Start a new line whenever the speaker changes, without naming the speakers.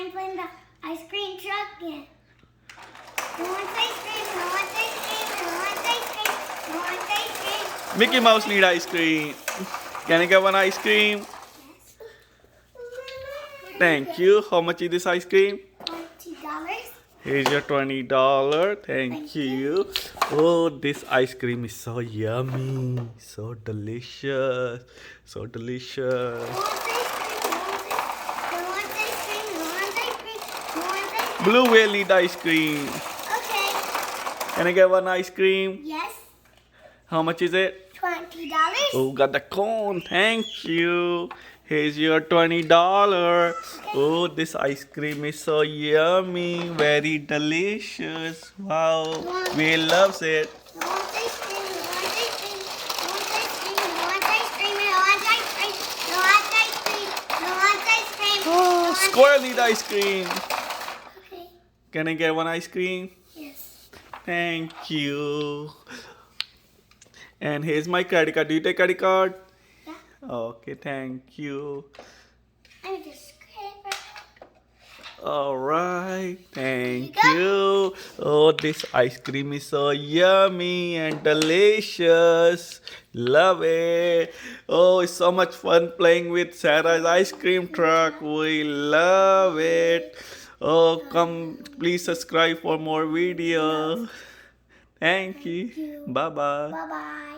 I'm playing the ice cream truck again. Who wants ice cream? Who wants ice cream? Who wants ice cream? Who wants ice cream?
Mickey Mouse need ice cream. Can I get one ice cream?
Yes.
Thank you. How much is this ice cream?
$20.
Here's your $20. Thank you. Oh, this ice cream is so yummy. So delicious. So delicious.
Who wants ice cream? Who wants ice cream? Who wants ice cream? Who wants ice cream?
Blue whale need ice cream.
Okay.
Can I get one ice cream?
Yes.
How much is it?
$20.
Oh, got the cone. Thank you. Here's your $20. Oh, this ice cream is so yummy. Very delicious. Wow. Whale loves it.
Who wants ice cream? Who wants ice cream? Who wants ice cream? Who wants ice cream? Who wants ice cream? Who wants ice cream? Who wants ice cream?
Oh, squirrel need ice cream.
Okay.
Can I get one ice cream?
Yes.
Thank you. And here's my credit card. Do you take credit card?
Yeah.
Okay, thank you.
I'm just scraper.
All right, thank
Here
you. Oh, this ice cream is so yummy and delicious. Love it. Oh, it's so much fun playing with Sarah's ice cream truck. We love it. Oh, come, please subscribe for more videos. Thank you. Bye-bye.
Bye-bye.